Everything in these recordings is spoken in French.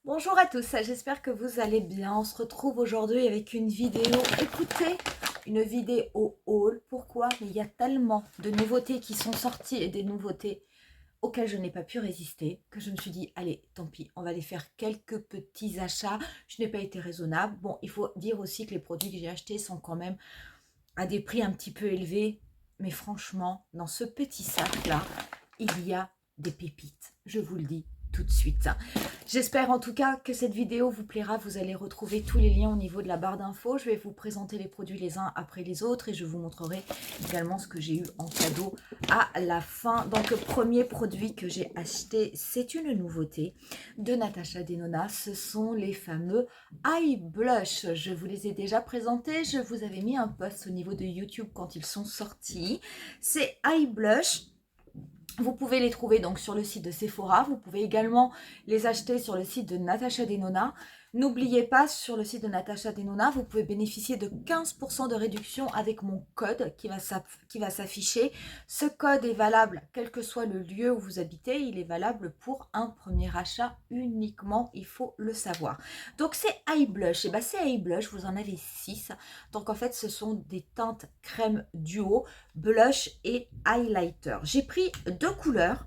Bonjour à tous, j'espère que vous allez bien. On se retrouve aujourd'hui avec une vidéo, écoutez, une vidéo haul. Pourquoi? Mais il y a tellement de nouveautés qui sont sorties et des nouveautés auxquelles je n'ai pas pu résister que je me suis dit, allez, tant pis, on va aller faire quelques petits achats. Je n'ai pas été raisonnable. Bon, il faut dire aussi que les produits que j'ai achetés sont quand même à des prix un petit peu élevés. Mais franchement, dans ce petit sac-là, il y a des pépites. Je vous le dis tout de suite. J'espère en tout cas que cette vidéo vous plaira. Vous allez retrouver tous les liens au niveau de la barre d'infos. Je vais vous présenter les produits les uns après les autres et je vous montrerai également ce que j'ai eu en cadeau à la fin. Donc, le premier produit que j'ai acheté, c'est une nouveauté de Natasha Denona. Ce sont les fameux Eye Blush. Je vous les ai déjà présentés. Je vous avais mis un post au niveau de YouTube quand ils sont sortis. C'est Eye Blush. Vous pouvez les trouver donc sur le site de Sephora. Vous pouvez également les acheter sur le site de Natasha Denona. N'oubliez pas, sur le site de Natasha Denona, vous pouvez bénéficier de 15% de réduction avec mon code qui va s'afficher. Ce code est valable quel que soit le lieu où vous habitez. Il est valable pour un premier achat uniquement, il faut le savoir. Donc c'est Eye Blush. Et bien c'est Eye Blush, vous en avez 6. Donc en fait, ce sont des teintes crème duo, blush et highlighter. J'ai pris deux couleurs.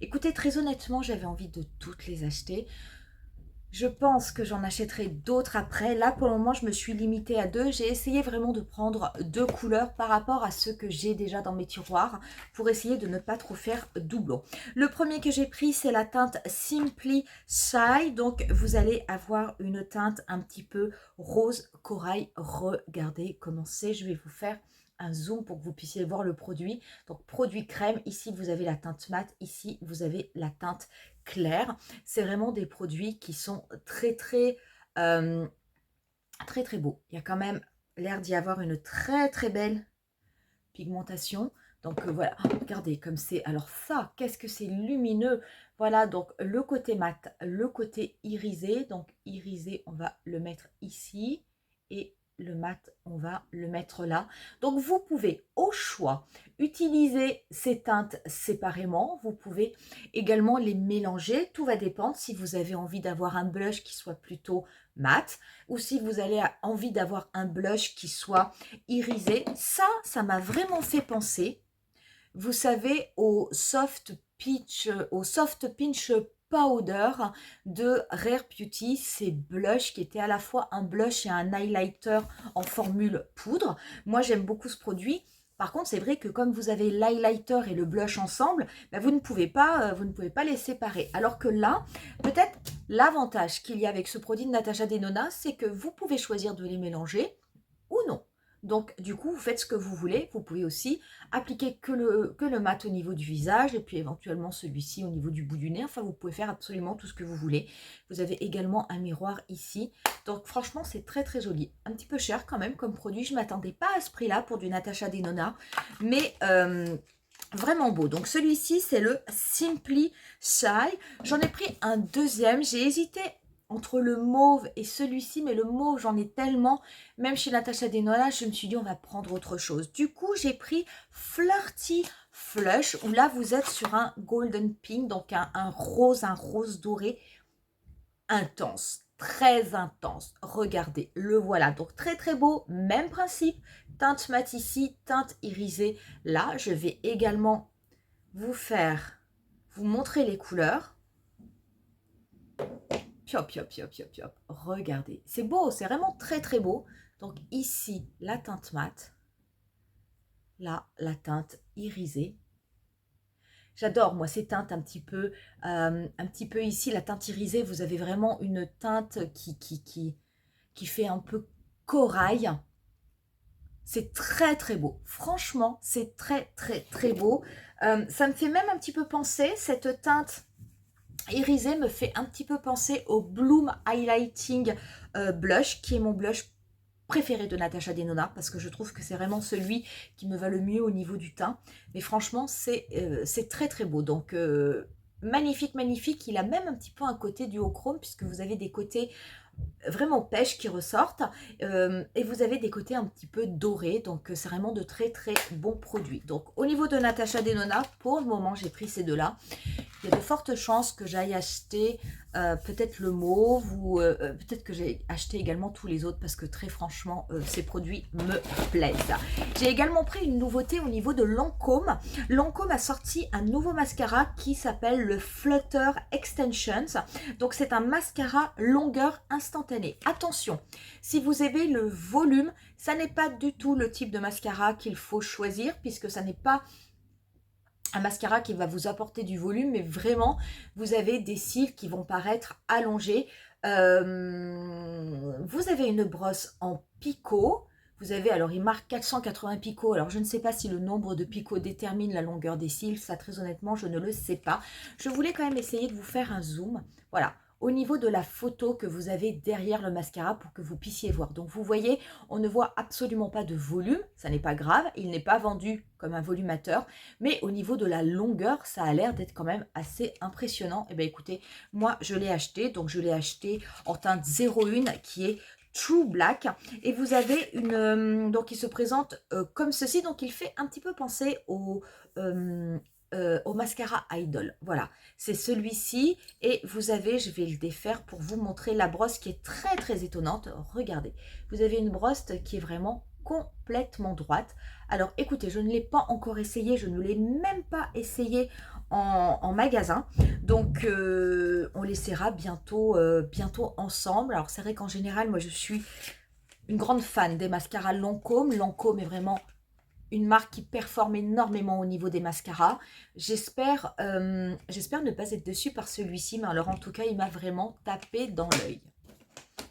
Écoutez, très honnêtement, j'avais envie de toutes les acheter. Je pense que j'en achèterai d'autres après. Là, pour le moment, je me suis limitée à deux. J'ai essayé vraiment de prendre deux couleurs par rapport à ceux que j'ai déjà dans mes tiroirs pour essayer de ne pas trop faire doublon. Le premier que j'ai pris, c'est la teinte Simply Shy. Donc, vous allez avoir une teinte un petit peu rose corail. Regardez comment c'est. Je vais vous faire un zoom pour que vous puissiez voir le produit. Donc, produit crème. Ici, vous avez la teinte mat. Ici, vous avez la teinte clair. C'est vraiment des produits qui sont très beaux. Il y a quand même l'air d'y avoir une très belle pigmentation. Donc voilà, regardez comme c'est. Alors ça, qu'est-ce que c'est lumineux. Voilà, donc le côté mat, le côté irisé. Donc irisé, on va le mettre ici. Et le mat, on va le mettre là. Donc vous pouvez au choix utiliser ces teintes séparément. Vous pouvez également les mélanger. Tout va dépendre si vous avez envie d'avoir un blush qui soit plutôt mat ou si vous avez envie d'avoir un blush qui soit irisé. Ça m'a vraiment fait penser, vous savez, au Soft Pinch Powder de Rare Beauty. C'est blush qui était à la fois un blush et un highlighter en formule poudre. Moi, j'aime beaucoup ce produit. Par contre, c'est vrai que comme vous avez l'highlighter et le blush ensemble, ben vous ne pouvez pas les séparer. Alors que là, peut-être l'avantage qu'il y a avec ce produit de Natasha Denona, c'est que vous pouvez choisir de les mélanger ou non. Donc, du coup, vous faites ce que vous voulez. Vous pouvez aussi appliquer que le mat au niveau du visage et puis éventuellement celui-ci au niveau du bout du nez. Enfin, vous pouvez faire absolument tout ce que vous voulez. Vous avez également un miroir ici. Donc, franchement, c'est très joli. Un petit peu cher quand même comme produit. Je ne m'attendais pas à ce prix-là pour du Natasha Denona. Mais vraiment beau. Donc, celui-ci, c'est le Simply Shy. J'en ai pris un deuxième. J'ai hésité entre le mauve et celui-ci, mais le mauve, j'en ai tellement, même chez Natasha Denona, je me suis dit, on va prendre autre chose. Du coup, j'ai pris Flirty Flush, où là, vous êtes sur un golden pink, donc un rose doré intense, très intense. Regardez, le voilà. Donc, très beau, même principe, teinte mat ici, teinte irisée là. Je vais également vous montrer les couleurs. Piop, piop, piop, piop, piop. Regardez. C'est beau, c'est vraiment très beau. Donc ici, la teinte mat. Là, la teinte irisée. J'adore, moi, ces teintes un petit peu ici, la teinte irisée. Vous avez vraiment une teinte qui fait un peu corail. C'est très beau. Franchement, c'est très beau. Ça me fait même un petit peu penser, cette teinte irisé me fait un petit peu penser au Bloom Highlighting Blush, qui est mon blush préféré de Natasha Denona, parce que je trouve que c'est vraiment celui qui me va le mieux au niveau du teint. Mais franchement, c'est très beau. Donc, magnifique. Il a même un petit peu un côté duochrome, puisque vous avez des côtés vraiment pêche qui ressortent et vous avez des côtés un petit peu dorés, donc c'est vraiment de très bons produits. Donc au niveau de Natasha Denona, pour le moment j'ai pris ces deux là il y a de fortes chances que j'aille acheter peut-être le mauve ou peut-être que j'ai acheté également tous les autres parce que très franchement, ces produits me plaisent. J'ai également pris une nouveauté au niveau de Lancôme. Lancôme a sorti un nouveau mascara qui s'appelle le Flutter Extensions. Donc c'est un mascara longueur instantanée. Attention, si vous aimez le volume, ça n'est pas du tout le type de mascara qu'il faut choisir puisque ça n'est pas un mascara qui va vous apporter du volume, mais vraiment, vous avez des cils qui vont paraître allongés. Vous avez une brosse en picot. Vous avez, alors il marque 480 picots, alors je ne sais pas si le nombre de picots détermine la longueur des cils, ça très honnêtement je ne le sais pas. Je voulais quand même essayer de vous faire un zoom, voilà, au niveau de la photo que vous avez derrière le mascara pour que vous puissiez voir. Donc vous voyez, on ne voit absolument pas de volume, ça n'est pas grave, il n'est pas vendu comme un volumateur, mais au niveau de la longueur, ça a l'air d'être quand même assez impressionnant. Et bien écoutez, moi je l'ai acheté, donc je l'ai acheté en teinte 01 qui est True Black, et vous avez une donc il se présente comme ceci, donc il fait un petit peu penser au mascara Idol. Voilà, c'est celui-ci, et vous avez, je vais le défaire pour vous montrer la brosse qui est très très étonnante. Regardez, vous avez une brosse qui est vraiment complètement droite. Alors écoutez, je ne l'ai pas encore essayé, je ne l'ai même pas essayé en magasin, donc on l'essaiera bientôt, bientôt ensemble. Alors c'est vrai qu'en général, moi je suis une grande fan des mascaras Lancôme. Lancôme est vraiment une marque qui performe énormément au niveau des mascaras. J'espère ne pas être déçue par celui-ci, mais alors en tout cas, il m'a vraiment tapé dans l'œil.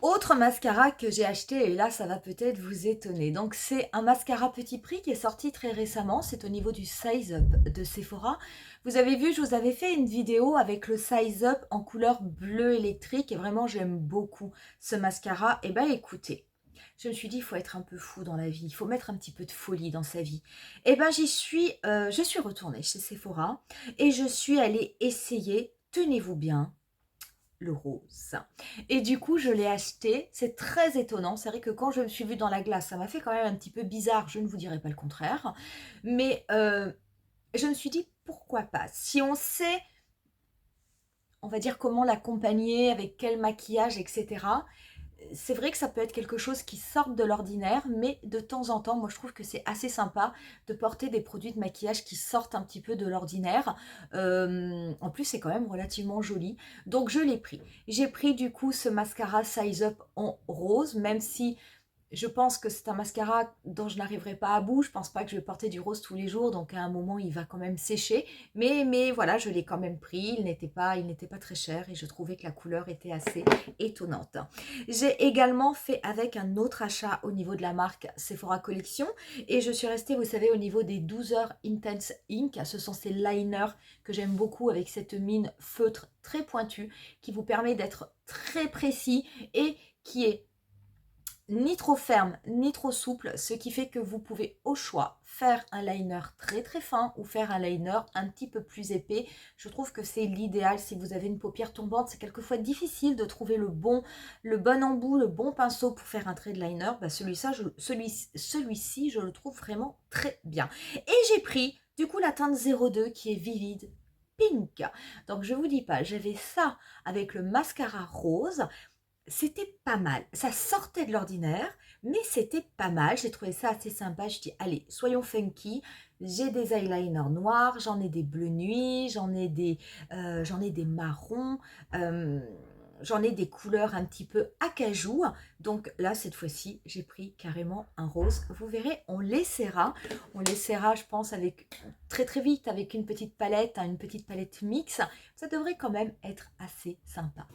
Autre mascara que j'ai acheté, et là ça va peut-être vous étonner. Donc c'est un mascara petit prix qui est sorti très récemment. C'est au niveau du Size Up de Sephora. Vous avez vu, je vous avais fait une vidéo avec le Size Up en couleur bleu électrique. Et vraiment j'aime beaucoup ce mascara. Et ben écoutez, je me suis dit, il faut être un peu fou dans la vie. Il faut mettre un petit peu de folie dans sa vie. Et ben je suis retournée chez Sephora. Et je suis allée essayer, tenez-vous bien, le rose. Et du coup, je l'ai acheté. C'est très étonnant. C'est vrai que quand je me suis vue dans la glace, ça m'a fait quand même un petit peu bizarre. Je ne vous dirai pas le contraire. Mais je me suis dit, pourquoi pas? Si on sait, on va dire, comment l'accompagner, avec quel maquillage, etc. C'est vrai que ça peut être quelque chose qui sort de l'ordinaire, mais de temps en temps, moi je trouve que c'est assez sympa de porter des produits de maquillage qui sortent un petit peu de l'ordinaire. En plus, c'est quand même relativement joli. Donc je l'ai pris. J'ai pris du coup ce mascara Size Up en rose, même si je pense que c'est un mascara dont je n'arriverai pas à bout. Je pense pas que je vais porter du rose tous les jours, donc à un moment il va quand même sécher. Mais voilà, je l'ai quand même pris. Il n'était pas très cher et je trouvais que la couleur était assez étonnante. J'ai également fait avec un autre achat au niveau de la marque Sephora Collection, et je suis restée, vous savez, au niveau des 12 heures Intense Ink. Ce sont ces liners que j'aime beaucoup avec cette mine feutre très pointue qui vous permet d'être très précis et qui est ni trop ferme ni trop souple, ce qui fait que vous pouvez au choix faire un liner très très fin ou faire un liner un petit peu plus épais. Je trouve que c'est l'idéal si vous avez une paupière tombante. C'est quelquefois difficile de trouver le bon embout, le bon pinceau pour faire un trait de liner. Bah celui-ci, je le trouve vraiment très bien. Et j'ai pris du coup la teinte 02 qui est Vivid Pink. Donc je vous dis pas, j'avais ça avec le mascara rose. C'était pas mal, ça sortait de l'ordinaire, mais c'était pas mal, j'ai trouvé ça assez sympa. Je dis, allez, soyons funky. J'ai des eyeliners noirs, j'en ai des bleus nuit, j'en ai des marrons, j'en ai des couleurs un petit peu acajou. Donc là, cette fois-ci, j'ai pris carrément un rose. Vous verrez, on l'essaiera, je pense, avec très très vite avec une petite palette, hein, une petite palette mix. Ça devrait quand même être assez sympa.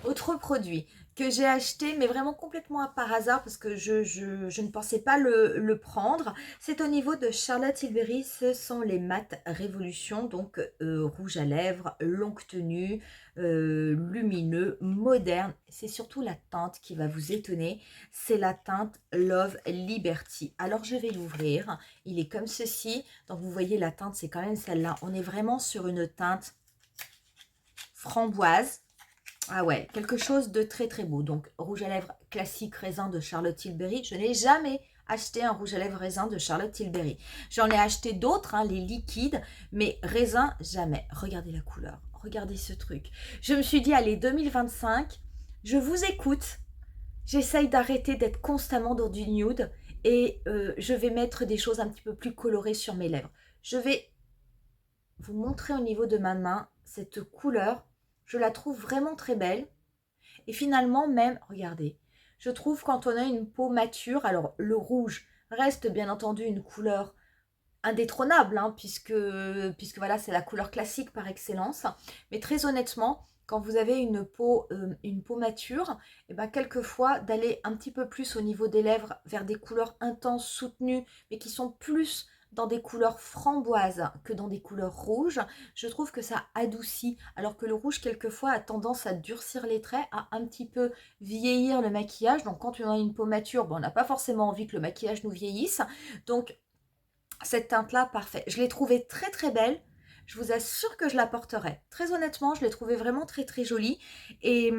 Autre produit que j'ai acheté, mais vraiment complètement par hasard, parce que je ne pensais pas le prendre. C'est au niveau de Charlotte Tilbury. Ce sont les Matte Révolution, donc rouge à lèvres, longue tenue, lumineux, moderne. C'est surtout la teinte qui va vous étonner. C'est la teinte Love Liberty. Alors je vais l'ouvrir. Il est comme ceci. Donc vous voyez la teinte, c'est quand même celle-là. On est vraiment sur une teinte framboise. Ah ouais, quelque chose de très très beau. Donc, rouge à lèvres classique raisin de Charlotte Tilbury. Je n'ai jamais acheté un rouge à lèvres raisin de Charlotte Tilbury. J'en ai acheté d'autres, hein, les liquides, mais raisin, jamais. Regardez la couleur. regardez ce truc. Je me suis dit, allez, 2025, je vous écoute. J'essaye d'arrêter d'être constamment dans du nude et je vais mettre des choses un petit peu plus colorées sur mes lèvres. Je vais vous montrer au niveau de ma main cette couleur. Je la trouve vraiment très belle. Et finalement, même, regardez, je trouve quand on a une peau mature, alors le rouge reste bien entendu une couleur indétrônable, hein, puisque voilà, c'est la couleur classique par excellence. Mais très honnêtement, quand vous avez une peau mature, et ben quelquefois d'aller un petit peu plus au niveau des lèvres vers des couleurs intenses, soutenues, mais qui sont plus dans des couleurs framboises que dans des couleurs rouges, je trouve que ça adoucit, alors que le rouge quelquefois a tendance à durcir les traits, à un petit peu vieillir le maquillage. Donc quand on a une peau mature, bon, on n'a pas forcément envie que le maquillage nous vieillisse. Donc cette teinte-là, parfait. Je l'ai trouvée très très belle. Je vous assure que je la porterai. Très honnêtement, je l'ai trouvée vraiment très très jolie. Et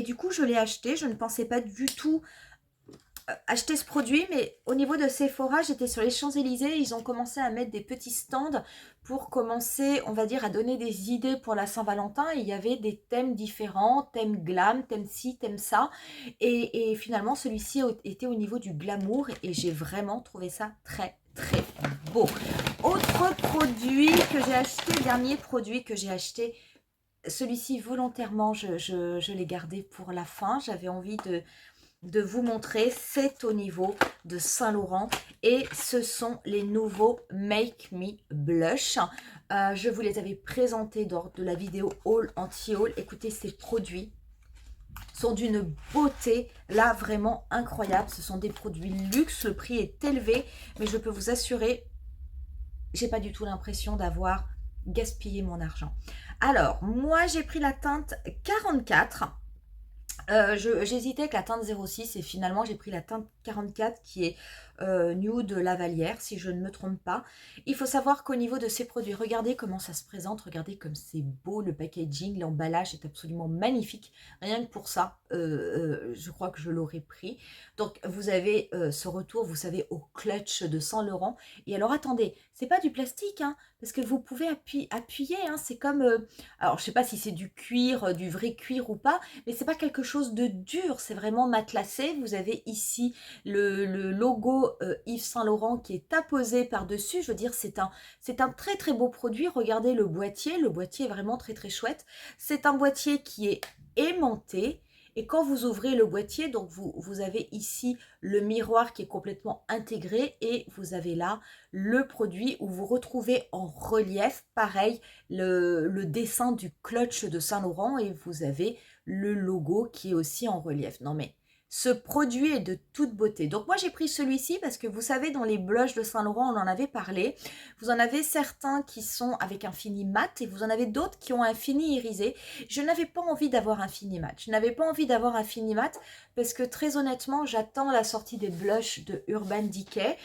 du coup, je l'ai achetée. Je ne pensais pas du tout acheter ce produit, mais au niveau de Sephora, j'étais sur les Champs-Élysées. Ils ont commencé à mettre des petits stands pour commencer, on va dire, à donner des idées pour la Saint-Valentin. Il y avait des thèmes différents, thème glam, thème ci, thème ça. Et finalement, celui-ci était au niveau du glamour et j'ai vraiment trouvé ça très très beau. Autre produit que j'ai acheté, dernier produit que j'ai acheté, celui-ci volontairement, je l'ai gardé pour la fin. J'avais envie de vous montrer, c'est au niveau de Saint-Laurent et ce sont les nouveaux Make Me Blush. Je vous les avais présentés lors de la vidéo haul anti-haul. Écoutez, ces produits sont d'une beauté là vraiment incroyable. Ce sont des produits luxe, le prix est élevé, mais je peux vous assurer, j'ai pas du tout l'impression d'avoir gaspillé mon argent. Alors, moi j'ai pris la teinte 44. J'hésitais avec la teinte 06 et finalement j'ai pris la teinte 44 qui est Nude Lavalière, si je ne me trompe pas. Il faut savoir qu'au niveau de ces produits, regardez comment ça se présente, regardez comme c'est beau, le packaging, l'emballage est absolument magnifique. Rien que pour ça, je crois que je l'aurais pris. Donc vous avez ce retour, vous savez, au clutch de Saint-Laurent. Et alors attendez, c'est pas du plastique, hein, parce que vous pouvez appuyer, hein, c'est comme, alors je sais pas si c'est du cuir, du vrai cuir ou pas, mais c'est pas quelque chose de dur, c'est vraiment matelassé. Vous avez ici le logo Yves Saint Laurent qui est apposé par-dessus. Je veux dire, c'est un très très beau produit. Regardez le boîtier est vraiment très très chouette. C'est un boîtier qui est aimanté. Et quand vous ouvrez le boîtier, donc vous avez ici le miroir qui est complètement intégré et vous avez là le produit où vous retrouvez en relief, pareil, le dessin du clutch de Saint Laurent et vous avez le logo qui est aussi en relief. Non mais ce produit est de toute beauté. Donc moi j'ai pris celui-ci parce que vous savez, dans les blushs de Saint Laurent, on en avait parlé. Vous en avez certains qui sont avec un fini mat et vous en avez d'autres qui ont un fini irisé. Je n'avais pas envie d'avoir un fini mat. Je n'avais pas envie d'avoir un fini mat parce que très honnêtement, j'attends la sortie des blushs de Urban Decay.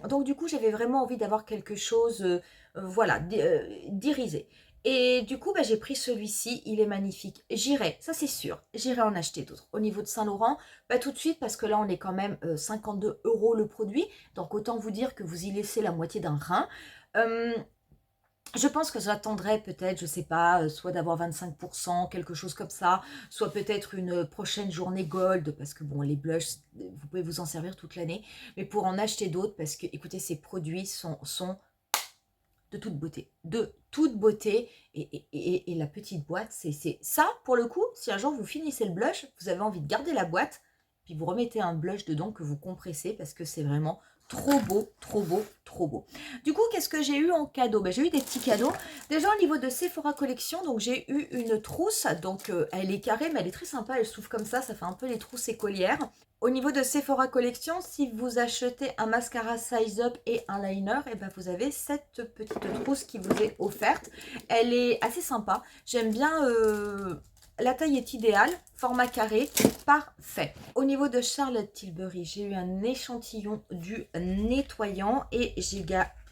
Donc du coup, j'avais vraiment envie d'avoir quelque chose voilà, d'irisé. Et du coup, bah, j'ai pris celui-ci, il est magnifique. J'irai, ça c'est sûr, j'irai en acheter d'autres. Au niveau de Saint-Laurent, pas tout de suite parce que là on est quand même 52 € le produit. Donc autant vous dire que vous y laissez la moitié d'un rein. Je pense que j'attendrai peut-être, je sais pas, soit d'avoir 25%, quelque chose comme ça, soit peut-être une prochaine journée gold, parce que bon, les blushs, vous pouvez vous en servir toute l'année, mais pour en acheter d'autres, parce que écoutez, ces produits sont de toute beauté, et la petite boîte, c'est ça, pour le coup, si un jour vous finissez le blush, vous avez envie de garder la boîte, puis vous remettez un blush dedans que vous compressez, parce que c'est vraiment trop beau, trop beau, trop beau. Du coup, qu'est-ce que j'ai eu en cadeau? Ben, j'ai eu des petits cadeaux. Déjà, au niveau de Sephora Collection, donc j'ai eu une trousse. Donc, elle est carrée, mais elle est très sympa. Elle s'ouvre comme ça fait un peu les trousses écolières. Au niveau de Sephora Collection, si vous achetez un mascara Size Up et un liner, et ben vous avez cette petite trousse qui vous est offerte. Elle est assez sympa. J'aime bien... la taille est idéale, format carré, parfait. Au niveau de Charlotte Tilbury, j'ai eu un échantillon du nettoyant et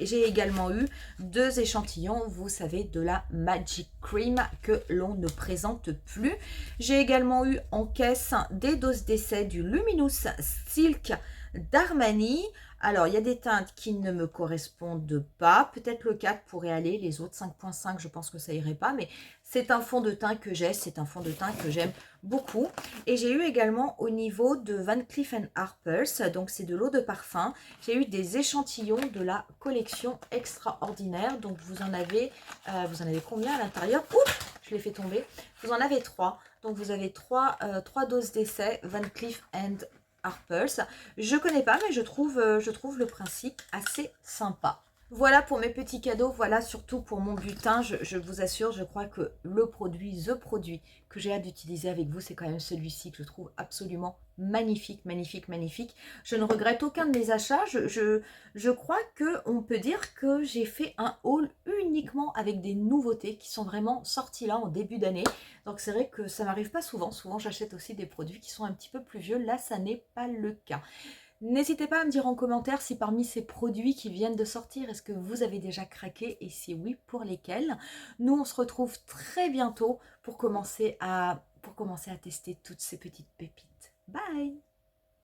j'ai également eu 2 échantillons, vous savez, de la Magic Cream que l'on ne présente plus. J'ai également eu en caisse des doses d'essai du Luminous Silk d'Armani. Alors, il y a des teintes qui ne me correspondent pas. Peut-être le 4 pourrait aller. Les autres 5.5, je pense que ça irait pas. Mais c'est un fond de teint que j'ai. C'est un fond de teint que j'aime beaucoup. Et j'ai eu également au niveau de Van Cleef Arpels. Donc, c'est de l'eau de parfum. J'ai eu des échantillons de la collection extraordinaire. Donc, vous en avez combien à l'intérieur? Oups, je l'ai fait tomber. Vous en avez 3. Donc, vous avez 3 doses d'essai Van Cleef Arpels. Je connais pas, mais je trouve le principe assez sympa. Voilà pour mes petits cadeaux, voilà surtout pour mon butin. Je vous assure, je crois que le produit que j'ai hâte d'utiliser avec vous, c'est quand même celui-ci que je trouve absolument magnifique, magnifique, magnifique. Je ne regrette aucun de mes achats. Je crois qu'on peut dire que j'ai fait un haul uniquement avec des nouveautés qui sont vraiment sorties là en début d'année. Donc c'est vrai que ça m'arrive pas souvent. Souvent j'achète aussi des produits qui sont un petit peu plus vieux. Là, ça n'est pas le cas. N'hésitez pas à me dire en commentaire si parmi ces produits qui viennent de sortir, est-ce que vous avez déjà craqué et si oui, pour lesquels. Nous, on se retrouve très bientôt pour commencer à tester toutes ces petites pépites. Bye!